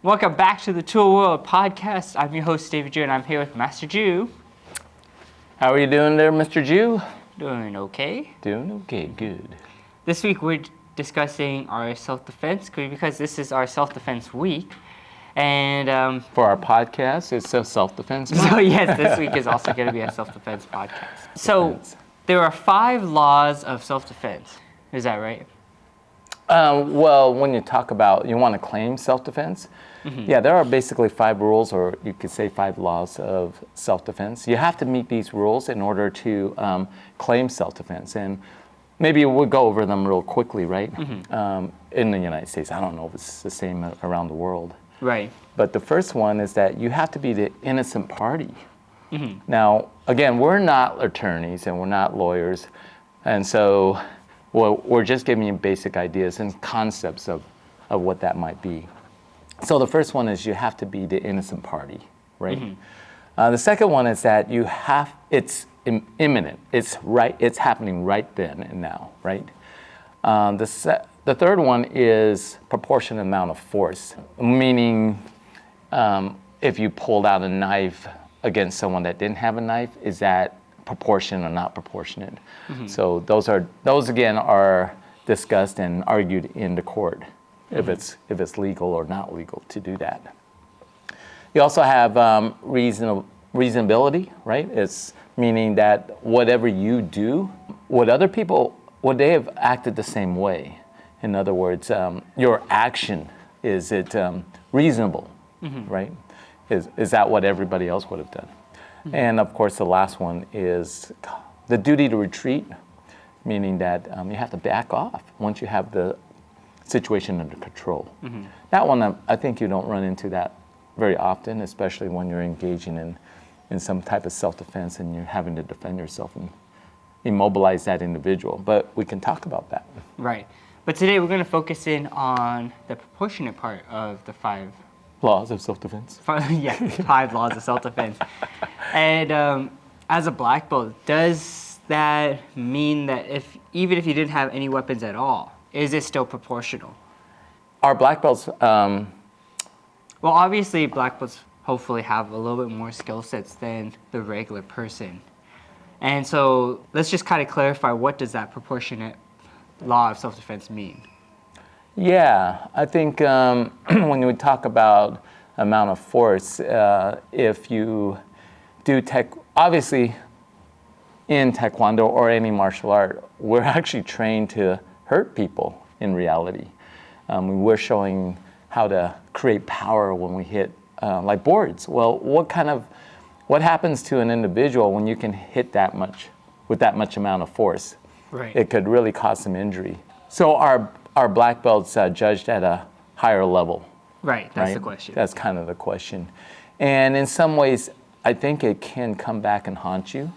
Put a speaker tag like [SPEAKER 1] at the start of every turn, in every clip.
[SPEAKER 1] Welcome back to the Tul World podcast. I'm your host, David Jew, and I'm here with Master Jew.
[SPEAKER 2] How are you doing there, Mr. Jew?
[SPEAKER 1] Doing okay.
[SPEAKER 2] Doing okay, good.
[SPEAKER 1] This week we're discussing our self-defense because this is our self-defense week. And
[SPEAKER 2] for our podcast, it's a self-defense.
[SPEAKER 1] So yes, this week is also going to be a self-defense podcast. So there are 5 laws of self-defense. Is that right?
[SPEAKER 2] Well, when you talk about, you want to claim self-defense, yeah, there are basically 5 rules, or you could say 5 laws of self-defense. You have to meet these rules in order to claim self-defense. And maybe we'll go over them real quickly, right? In the United States. I don't know if it's the same around the world.
[SPEAKER 1] Right.
[SPEAKER 2] But the first one is that you have to be the innocent party. Now, again, we're not attorneys and we're not lawyers. And so we're just giving you basic ideas and concepts of what that might be. So the first one is you have to be the innocent party, right? The second one is that it's imminent. It's right. It's happening right then and now, right? The third one is proportionate amount of force, meaning if you pulled out a knife against someone that didn't have a knife, is that proportionate or not proportionate? So those again are discussed and argued in the court if it's legal or not legal to do that. You also have reasonability, right? It's meaning that whatever you do, would they have acted the same way? In other words, your action, is it reasonable, right? Is that what everybody else would have done? And of course, the last one is the duty to retreat, meaning that you have to back off once you have the situation under control. That one, I think you don't run into that very often, especially when you're engaging in some type of self-defense and you're having to defend yourself and immobilize that individual. But we can talk about that.
[SPEAKER 1] Right. But today we're going to focus in on the proportionate part of the 5
[SPEAKER 2] laws of self-defense.
[SPEAKER 1] 5 laws of self-defense. And as a black belt, does that mean that even if you didn't have any weapons at all, is it still proportional?
[SPEAKER 2] Our black belts,
[SPEAKER 1] well, obviously black belts hopefully have a little bit more skill sets than the regular person. And so let's just kind of clarify, what does that proportionate law of self-defense mean?
[SPEAKER 2] Yeah, I think when we talk about amount of force, if you do obviously in Taekwondo or any martial art, we're actually trained to hurt people in reality. We're showing how to create power when we hit like boards. Well, what happens to an individual when you can hit that much with that much amount of force?
[SPEAKER 1] Right.
[SPEAKER 2] It could really cause some injury. So our black belts judged at a higher level.
[SPEAKER 1] Right, that's the question.
[SPEAKER 2] That's kind of the question. And in some ways, I think it can come back and haunt you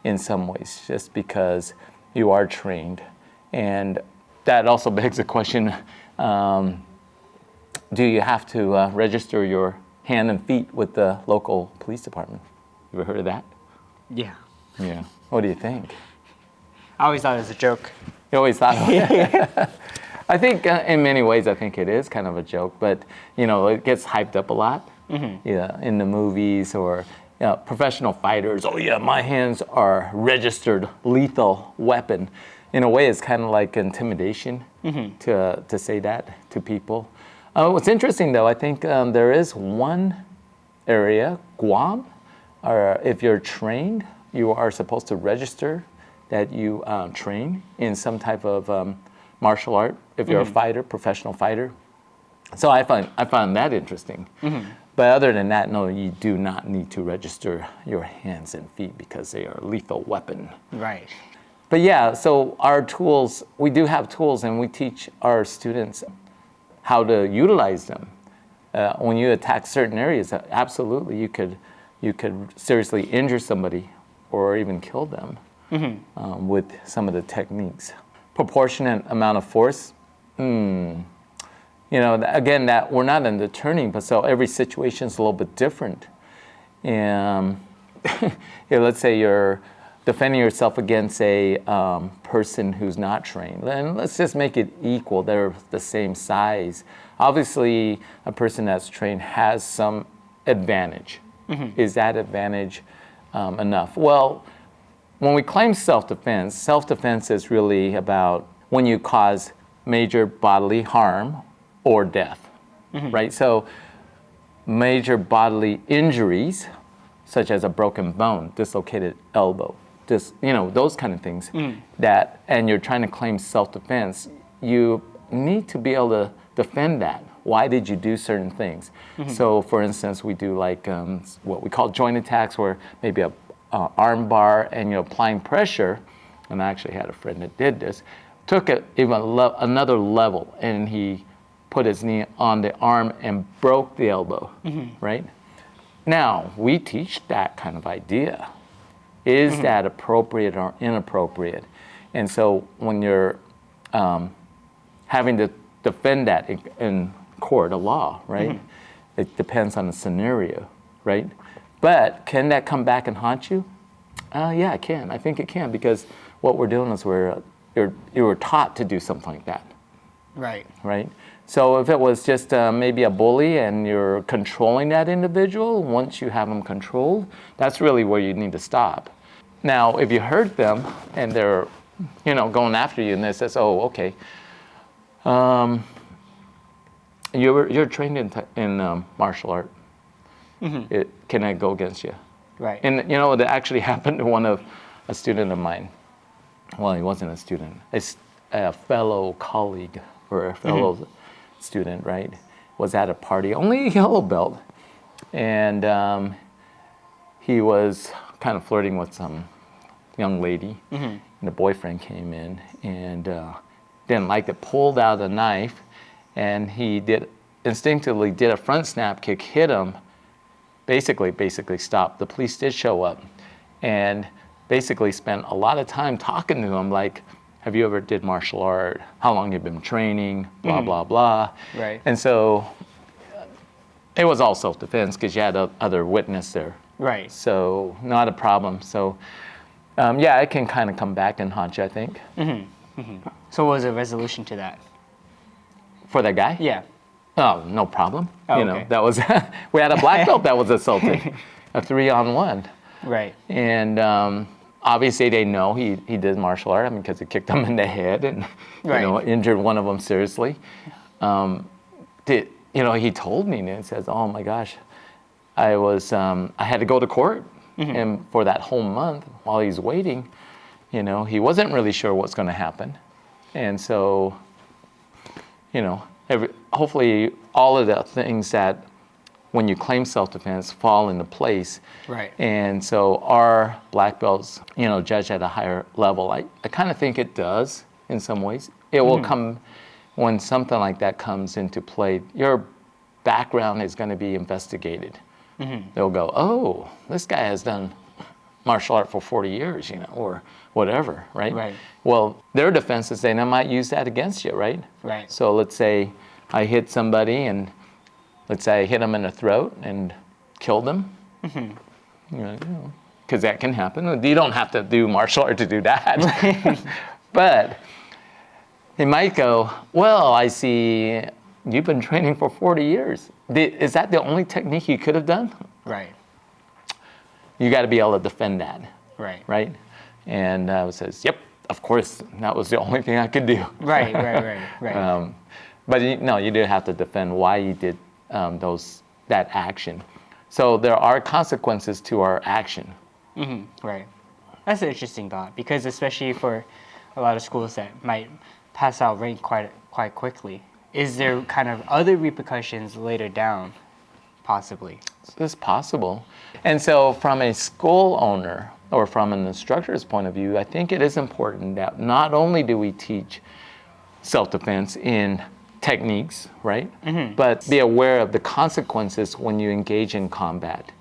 [SPEAKER 2] in some ways, just because you are trained. And that also begs the question, do you have to register your hand and feet with the local police department? You ever heard of that?
[SPEAKER 1] Yeah.
[SPEAKER 2] Yeah. What do you think?
[SPEAKER 1] I always thought it was a joke.
[SPEAKER 2] You always thought it? I think in many ways, I think it is kind of a joke, but it gets hyped up a lot. Yeah, in the movies or professional fighters. Oh yeah, my hands are registered lethal weapon. In a way, it's kind of like intimidation to say that to people. What's interesting though, I think there is one area, Guam, or if you're trained, you are supposed to register that you train in some type of martial art, if you're a fighter, professional fighter. So I find that interesting. But other than that, no, you do not need to register your hands and feet because they are a lethal weapon.
[SPEAKER 1] Right.
[SPEAKER 2] But yeah, so our tools, we do have tools and we teach our students how to utilize them. When you attack certain areas, absolutely, you could seriously injure somebody or even kill them with some of the techniques. Proportionate amount of force, again, that we're not an attorney, but so every situation is a little bit different. And let's say you're defending yourself against a person who's not trained. And let's just make it equal. They're the same size. Obviously, a person that's trained has some advantage. Is that advantage enough? Well, when we claim self-defense is really about when you cause major bodily harm or death, right? So major bodily injuries, such as a broken bone, dislocated elbow, those kind of things, and you're trying to claim self-defense, you need to be able to defend that. Why did you do certain things? So, for instance, we do like what we call joint attacks, where maybe a arm bar and you're applying pressure. And I actually had a friend that did this, took it even another level, and he put his knee on the arm and broke the elbow, right? Now, we teach that kind of idea. Is that appropriate or inappropriate? And so when you're having to defend that in court of law, right? It depends on the scenario, right? But can that come back and haunt you? Yeah, it can. I think it can, because what we're doing is you were taught to do something like that.
[SPEAKER 1] Right.
[SPEAKER 2] Right? So if it was just maybe a bully and you're controlling that individual, once you have them controlled, that's really where you need to stop. Now, if you hurt them and they're, going after you, and they says, "Oh, okay, you're trained in martial art. Can I go against you?"
[SPEAKER 1] Right.
[SPEAKER 2] And it actually happened to a student of mine. Well, he wasn't a student, a fellow colleague or a fellow student, right? Was at a party, only a yellow belt, and he was kind of flirting with some young lady, and the boyfriend came in and didn't like it, pulled out a knife, and he instinctively did a front snap kick, hit him, basically stopped. The police did show up and basically spent a lot of time talking to him, like, have you ever did martial art? How long have you been training? Blah, blah, blah.
[SPEAKER 1] Right.
[SPEAKER 2] And so it was all self-defense because you had other witness there.
[SPEAKER 1] Right.
[SPEAKER 2] So not a problem. So yeah, it can kind of come back and haunt you, I think.
[SPEAKER 1] So what was the resolution to that?
[SPEAKER 2] For that guy?
[SPEAKER 1] Yeah.
[SPEAKER 2] Oh, no problem.
[SPEAKER 1] Oh, okay.
[SPEAKER 2] That was, we had a black belt that was assaulted, a 3-on-1.
[SPEAKER 1] Right.
[SPEAKER 2] And obviously they know he did martial art, because he kicked them in the head and, injured one of them seriously. He told me, and he says, "Oh my gosh, I had to go to court. And for that whole month while he's waiting, he wasn't really sure what's going to happen. And so, hopefully all of the things that when you claim self-defense fall into place.
[SPEAKER 1] Right.
[SPEAKER 2] And so our black belts, judge at a higher level. I kind of think it does in some ways. It will come when something like that comes into play. Your background is going to be investigated. They'll go, "Oh, this guy has done martial art for 40 years, or whatever, right?"
[SPEAKER 1] Right.
[SPEAKER 2] Well, their defense is they might use that against you, right?
[SPEAKER 1] Right.
[SPEAKER 2] So let's say I hit somebody, and let's say I hit them in the throat and killed them. Because that can happen. You don't have to do martial art to do that. But they might go, "Well, I see you've been training for 40 years. Is that the only technique you could have done?"
[SPEAKER 1] Right.
[SPEAKER 2] You got to be able to defend that.
[SPEAKER 1] Right.
[SPEAKER 2] Right? And says, "Yep, of course, that was the only thing I could do."
[SPEAKER 1] Right.
[SPEAKER 2] But you do have to defend why you did that action. So there are consequences to our action.
[SPEAKER 1] Right. That's an interesting thought, because especially for a lot of schools that might pass out rank quite quickly, is there kind of other repercussions later down, possibly?
[SPEAKER 2] It's possible. And so from a school owner or from an instructor's point of view, I think it is important that not only do we teach self-defense in techniques, right? But be aware of the consequences when you engage in combat.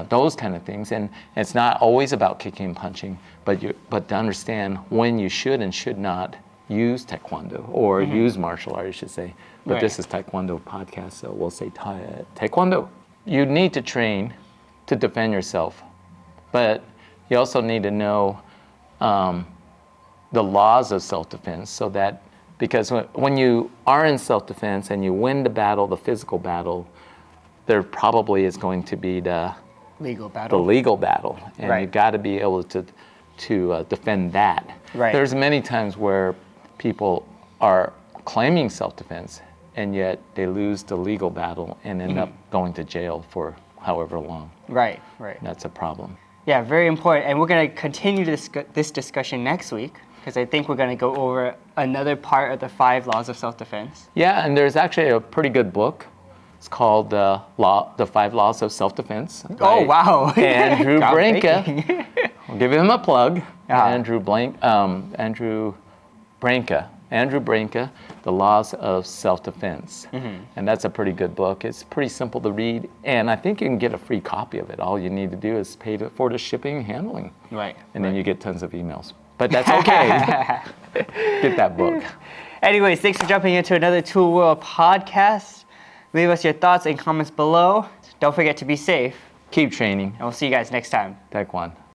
[SPEAKER 2] Those kind of things. And it's not always about kicking and punching, but to understand when you should and should not use Taekwondo or use martial art, I should say. But this is Taekwondo podcast, so we'll say Taekwondo. You need to train to defend yourself, but you also need to know the laws of self-defense, so that because when you are in self-defense and you win the battle, the physical battle, there probably is going to be the
[SPEAKER 1] legal battle.
[SPEAKER 2] And
[SPEAKER 1] Right.
[SPEAKER 2] you've got to be able to defend that.
[SPEAKER 1] Right.
[SPEAKER 2] There's many times where people are claiming self-defense, and yet they lose the legal battle and end up going to jail for however long.
[SPEAKER 1] Right, right.
[SPEAKER 2] That's a problem.
[SPEAKER 1] Yeah, very important. And we're going to continue this discussion next week, because I think we're going to go over another part of the 5 laws of self-defense.
[SPEAKER 2] Yeah, and there's actually a pretty good book. It's called The 5 Laws of Self-Defense.
[SPEAKER 1] Oh, wow.
[SPEAKER 2] Andrew Branca.
[SPEAKER 1] Groundbreaking.
[SPEAKER 2] I'll give him a plug.
[SPEAKER 1] Ah.
[SPEAKER 2] Andrew Branca, The Laws of Self-Defense. And that's a pretty good book. It's pretty simple to read, and I think you can get a free copy of it. All you need to do is pay for the shipping and handling.
[SPEAKER 1] Right.
[SPEAKER 2] And then you get tons of emails. But that's okay. Get that book.
[SPEAKER 1] Anyways, thanks for jumping into another Tul World podcast. Leave us your thoughts and comments below. Don't forget to be safe,
[SPEAKER 2] Keep training.
[SPEAKER 1] and we'll see you guys next time.
[SPEAKER 2] Taekwon.